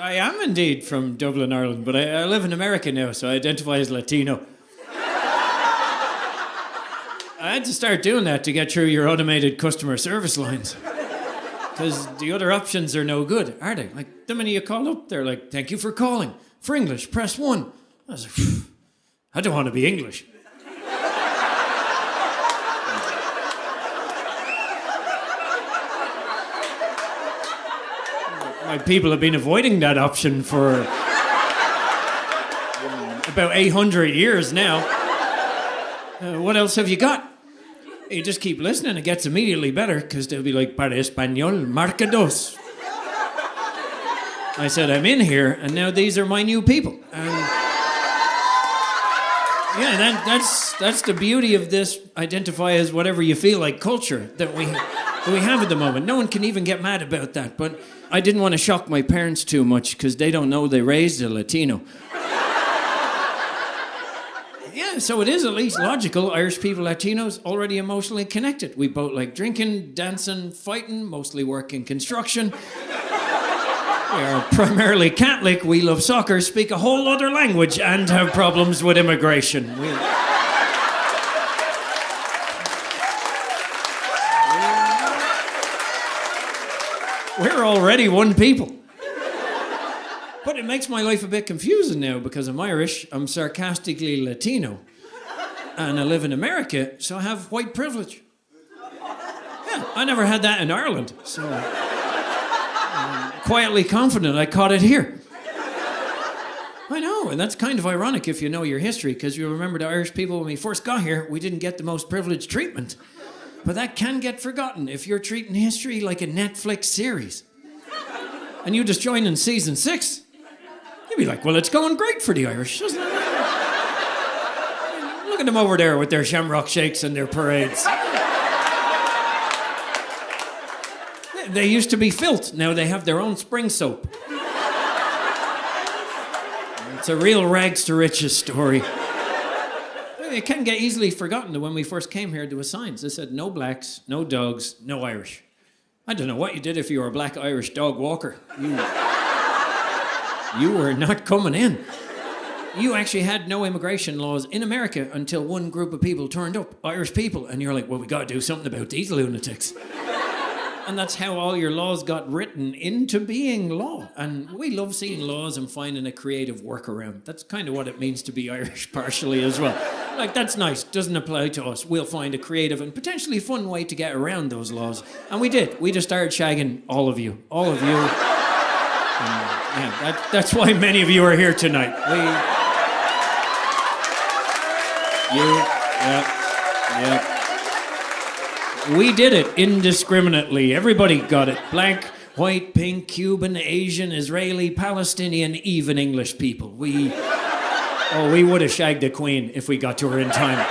I am indeed from Dublin, Ireland, but I live in America now, so I identify as Latino. I had to start doing that to get through your automated customer service lines. Because the other options are no good, are they? Like, the minute you call up, they're like, thank you for calling. For English, press 1. I was like, I don't want to be English. My people have been avoiding that option for about 800 years now. What else have you got? You just keep listening, it gets immediately better, because they'll be like, para español, marca dos. I said, I'm in here, and now these are my new people. Yeah, that's the beauty of this identify as whatever you feel like culture that we have at the moment. No one can even get mad about that, but I didn't want to shock my parents too much because they don't know they raised a Latino. Yeah, so it is at least logical. Irish people, Latinos, already emotionally connected. We both like drinking, dancing, fighting, mostly work in construction. We are primarily Catholic, we love soccer, speak a whole other language, and have problems with immigration. We're already one people. But it makes my life a bit confusing now because I'm Irish, I'm sarcastically Latino, and I live in America, so I have white privilege. Yeah, I never had that in Ireland, so I'm quietly confident I caught it here. I know, and that's kind of ironic if you know your history, because you remember the Irish people when we first got here, we didn't get the most privileged treatment. But that can get forgotten if you're treating history like a Netflix series. And you just join in season 6. You'd be like, well, it's going great for the Irish, isn't it? Look at them over there with their shamrock shakes and their parades. They used to be filth. Now they have their own spring soap. It's a real rags to riches story. It can get easily forgotten that when we first came here, there were signs that said no blacks, no dogs, no Irish. I don't know what you did if you were a black Irish dog walker. You were not coming in. You actually had no immigration laws in America until one group of people turned up, Irish people, and you're like, well, we got to do something about these lunatics. And that's how all your laws got written into being law. And we love seeing laws and finding a creative workaround. That's kind of what it means to be Irish partially as well. Like, that's nice, doesn't apply to us. We'll find a creative and potentially fun way to get around those laws. And we did. We just started shagging all of you. All of you. Yeah, that's why many of you are here tonight. We did it indiscriminately. Everybody got it. Black, white, pink, Cuban, Asian, Israeli, Palestinian, even English people. We would have shagged the Queen if we got to her in time.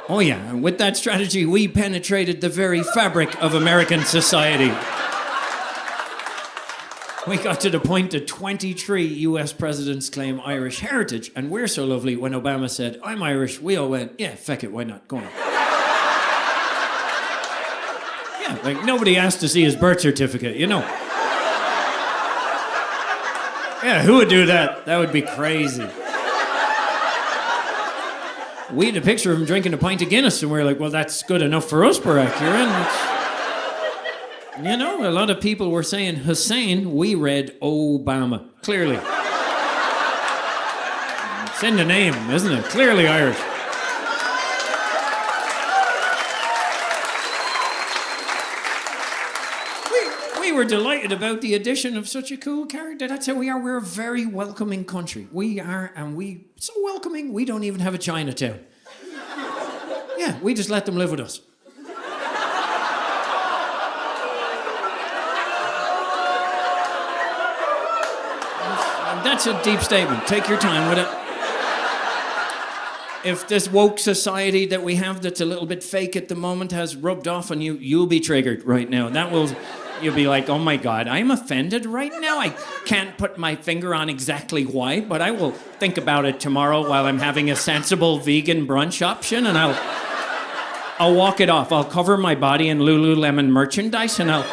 Oh yeah, and with that strategy, we penetrated the very fabric of American society. We got to the point that 23 US presidents claim Irish heritage, and we're so lovely when Obama said, I'm Irish, we all went, yeah, feck it, why not? Go on. Yeah, like nobody asked to see his birth certificate, you know. Yeah, who would do that? That would be crazy. We had a picture of him drinking a pint of Guinness, and we were like, well, that's good enough for us, Barack. You're in. You know, a lot of people were saying Hussein. We read Obama. Clearly. It's in the name, isn't it? Clearly Irish. We were delighted about the addition of such a cool character. That's how we are. We're a very welcoming country. We are, and so welcoming, we don't even have a Chinatown. Yeah, we just let them live with us. That's a deep statement. Take your time with it. If this woke society that we have that's a little bit fake at the moment has rubbed off on you, you'll be triggered right now. You'll be like, oh my God, I'm offended right now. I can't put my finger on exactly why, but I will think about it tomorrow while I'm having a sensible vegan brunch option, and I'll walk it off. I'll cover my body in Lululemon merchandise, and I'll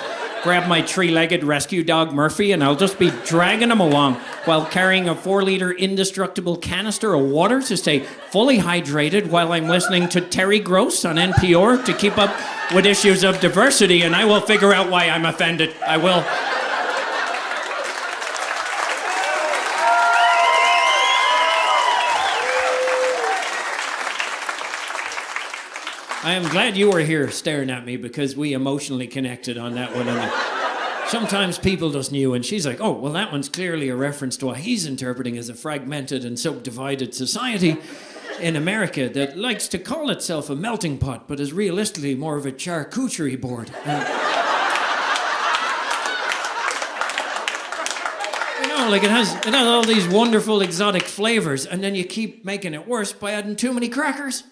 grab my three-legged rescue dog Murphy and I'll just be dragging him along while carrying a 4-liter indestructible canister of water to stay fully hydrated while I'm listening to Terry Gross on NPR to keep up with issues of diversity, and I will figure out why I'm offended. I will. I am glad you were here staring at me because we emotionally connected on that one. And sometimes people just knew, and she's like, oh, well, that one's clearly a reference to what he's interpreting as a fragmented and subdivided society in America that likes to call itself a melting pot, but is realistically more of a charcuterie board. Like it has all these wonderful exotic flavors, and then you keep making it worse by adding too many crackers.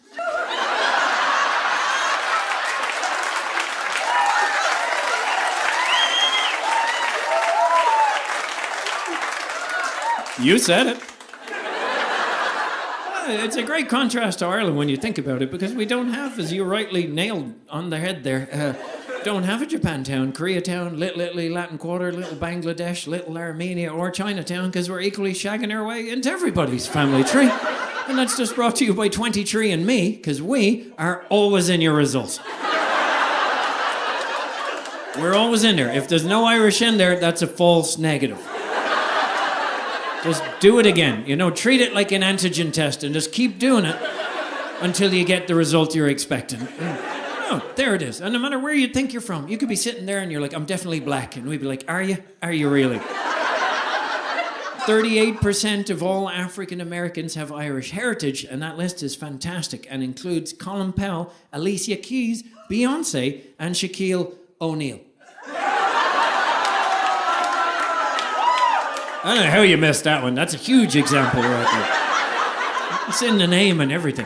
You said it. It's a great contrast to Ireland when you think about it, because we don't have, as you rightly nailed on the head there, don't have a Japantown, Koreatown, Little Italy, Latin Quarter, Little Bangladesh, Little Armenia, or Chinatown, because we're equally shagging our way into everybody's family tree. And that's just brought to you by 23andMe, because we are always in your results. We're always in there. If there's no Irish in there, that's a false negative. Just do it again. Treat it like an antigen test and just keep doing it until you get the result you're expecting. Oh, there it is. And no matter where you think you're from, you could be sitting there and you're like, I'm definitely black. And we'd be like, are you? Are you really? 38% of all African Americans have Irish heritage, and that list is fantastic and includes Colin Powell, Alicia Keys, Beyonce, and Shaquille O'Neal. I don't know how you missed that one. That's a huge example right there. It's in the name and everything.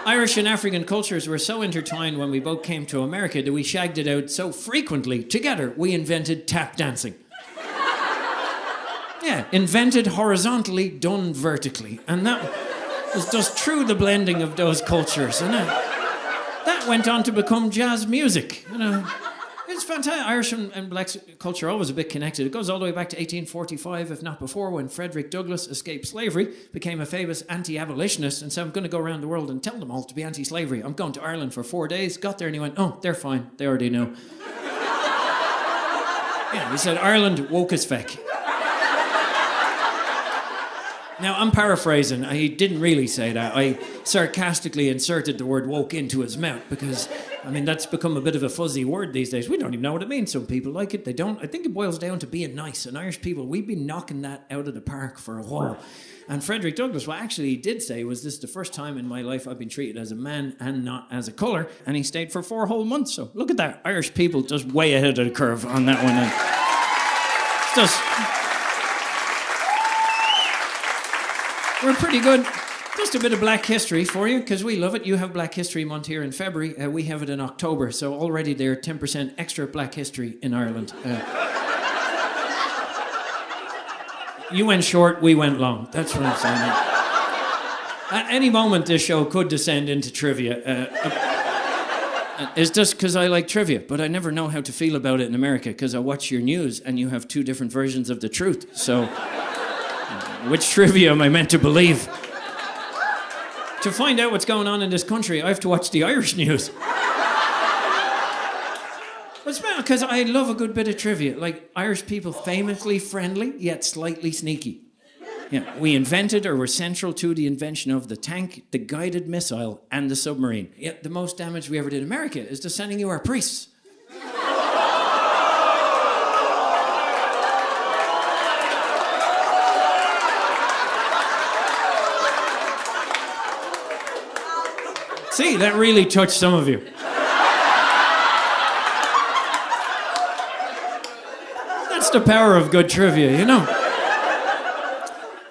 Irish and African cultures were so intertwined when we both came to America that we shagged it out so frequently. Together, we invented tap dancing. Yeah, invented horizontally, done vertically. And that was just through the blending of those cultures. And that went on to become jazz music. It's fantastic. Irish and black culture are always a bit connected. It goes all the way back to 1845, if not before, when Frederick Douglass escaped slavery, became a famous anti-abolitionist, and said, I'm going to go around the world and tell them all to be anti-slavery. I'm going to Ireland for 4 days. Got there and he went, oh, they're fine. They already know. Yeah, he said, Ireland woke as feck. Now, I'm paraphrasing. I didn't really say that. I sarcastically inserted the word woke into his mouth because, that's become a bit of a fuzzy word these days. We don't even know what it means. Some people like it, they don't. I think it boils down to being nice. And Irish people, we've been knocking that out of the park for a while. And Frederick Douglass, what actually he did say was, this is the first time in my life I've been treated as a man and not as a colour. And he stayed for 4 whole months. So look at that. Irish people just way ahead of the curve on that one. And it's just... We're pretty good. Just a bit of Black History for you, because we love it. You have Black History Month here in February. We have it in October. So already there, 10% extra Black History in Ireland. You went short, we went long. That's what I'm saying. At any moment, this show could descend into trivia. It's just because I like trivia, but I never know how to feel about it in America, because I watch your news and you have 2 different versions of the truth. So... which trivia am I meant to believe? To find out what's going on in this country, I have to watch the Irish news. It's because I love a good bit of trivia. Like, Irish people famously friendly, yet slightly sneaky. Yeah, we invented, or were central to the invention of the tank, the guided missile, and the submarine. Yet the most damage we ever did in America is to sending you our priests. See, that really touched some of you. That's the power of good trivia,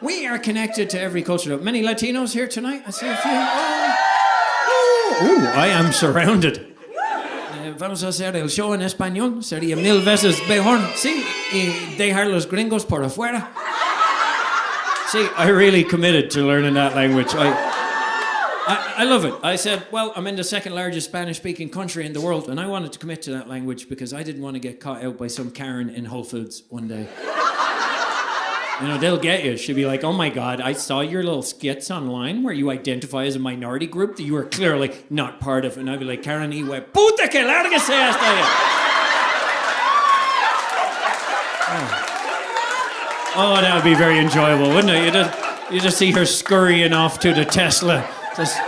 We are connected to every culture. Many Latinos here tonight? I see a few. Oh, I am surrounded. Vamos a hacer el show en español. Sería 1000 veces mejor. Sí, y dejar los gringos por afuera. See, I really committed to learning that language. I love it. I said, well, I'm in the second largest Spanish-speaking country in the world, and I wanted to commit to that language because I didn't want to get caught out by some Karen in Whole Foods one day. You know, they'll get you. She'll be like, oh my God, I saw your little skits online where you identify as a minority group that you are clearly not part of. And I'll be like, Karen, puta que larga sea esta ya. Oh, that would be very enjoyable, wouldn't it? You just see her scurrying off to the Tesla just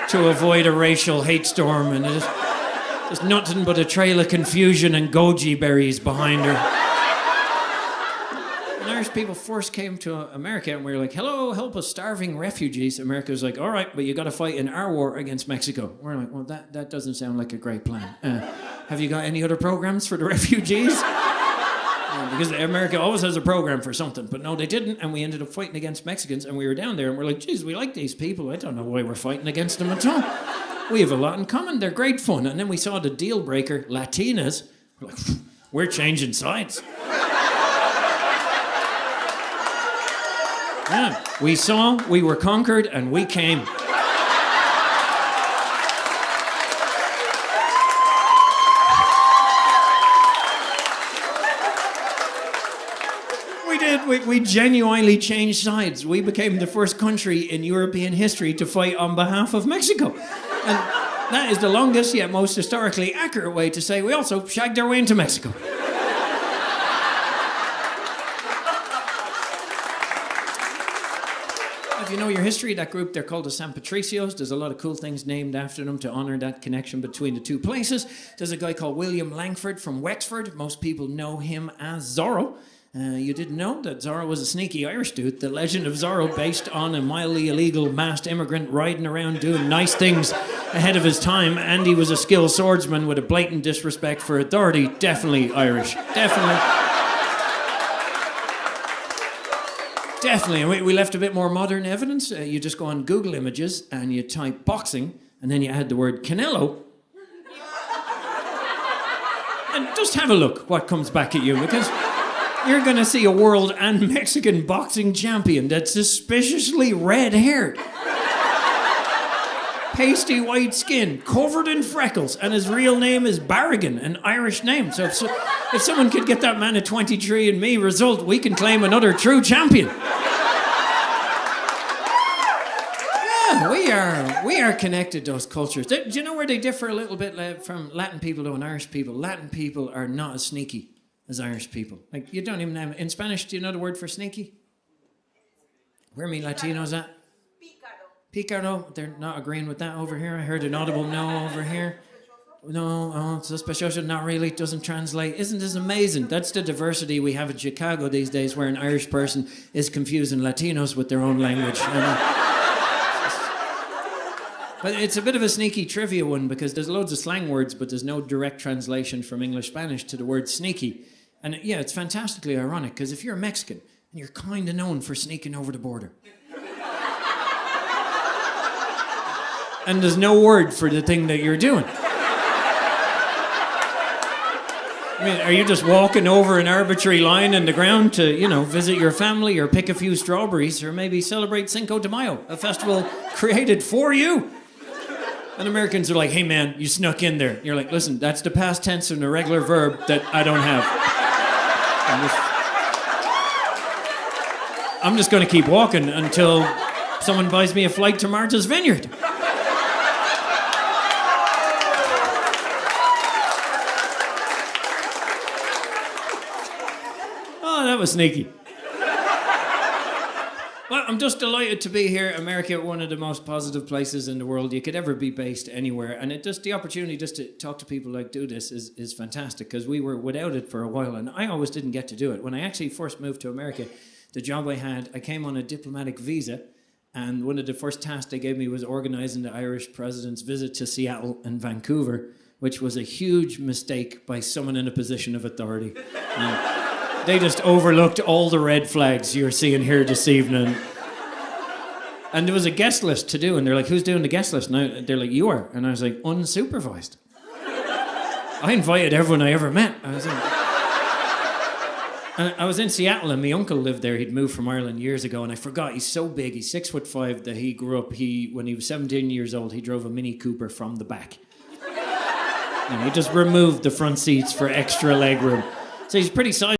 to avoid a racial hate storm, and there's nothing but a trail of confusion and goji berries behind her. When Irish people first came to America and we were like, hello, help us starving refugees, America was like, all right, but you got to fight in our war against Mexico. We're like, well, that doesn't sound like a great plan. Have you got any other programs for the refugees? Because America always has a program for something, but no, they didn't, and we ended up fighting against Mexicans, and we were down there, and we're like, geez, we like these people. I don't know why we're fighting against them at all. We have a lot in common. They're great fun. And then we saw the deal breaker, Latinas. We're like, we're changing sides. Yeah, we saw, we were conquered, and we came. We genuinely changed sides. We became the first country in European history to fight on behalf of Mexico. And that is the longest yet most historically accurate way to say we also shagged our way into Mexico. If you know your history, that group, they're called the San Patricios. There's a lot of cool things named after them to honour that connection between the two places. There's a guy called William Langford from Wexford. Most people know him as Zoro. You didn't know that Zoro was a sneaky Irish dude. The legend of Zoro, based on a mildly illegal masked immigrant riding around doing nice things ahead of his time, and he was a skilled swordsman with a blatant disrespect for authority. Definitely Irish. Definitely. And we left a bit more modern evidence. You just go on Google Images and you type boxing, and then you add the word Canelo. And just have a look what comes back at you, because you're going to see a world and Mexican boxing champion that's suspiciously red-haired. Pasty white skin, covered in freckles, and his real name is Barrigan, an Irish name. So if someone could get that man a 23andMe result, we can claim another true champion. Yeah, we are connected, those cultures. Do you know where they differ a little bit from Latin people to Irish people? Latin people are not as sneaky as Irish people. Like, you don't even have... In Spanish, do you know the word for sneaky? Where are me Latinos at? Pícaro. They're not agreeing with that over here. I heard an audible no over here. No, sospechoso, not really. Doesn't translate. Isn't this amazing? That's the diversity we have in Chicago these days, where an Irish person is confusing Latinos with their own language. But it's a bit of a sneaky trivia one, because there's loads of slang words, but there's no direct translation from English-Spanish to the word sneaky. And yeah, it's fantastically ironic, because if you're a Mexican, and you're kind of known for sneaking over the border, and there's no word for the thing that you're doing. I mean, are you just walking over an arbitrary line in the ground to, visit your family or pick a few strawberries or maybe celebrate Cinco de Mayo, a festival created for you? And Americans are like, hey man, you snuck in there. You're like, listen, that's the past tense of an irregular verb that I don't have. I'm just going to keep walking until someone buys me a flight to Martha's Vineyard. That was sneaky. Well, I'm just delighted to be here. America, one of the most positive places in the world you could ever be based anywhere. And the opportunity just to talk to people like do this is fantastic, because we were without it for a while, and I always didn't get to do it. When I actually first moved to America, the job I came on a diplomatic visa, and one of the first tasks they gave me was organizing the Irish president's visit to Seattle and Vancouver, which was a huge mistake by someone in a position of authority. They just overlooked all the red flags you're seeing here this evening. And there was a guest list to do, and they're like, who's doing the guest list? And they're like, you are. And I was like, unsupervised. I invited everyone I ever met. I was like, I was in Seattle and my uncle lived there. He'd moved from Ireland years ago, and I forgot he's so big. He's 6'5" that he grew up. When he was 17 years old, he drove a Mini Cooper from the back. He just removed the front seats for extra leg room. So he's pretty sizable.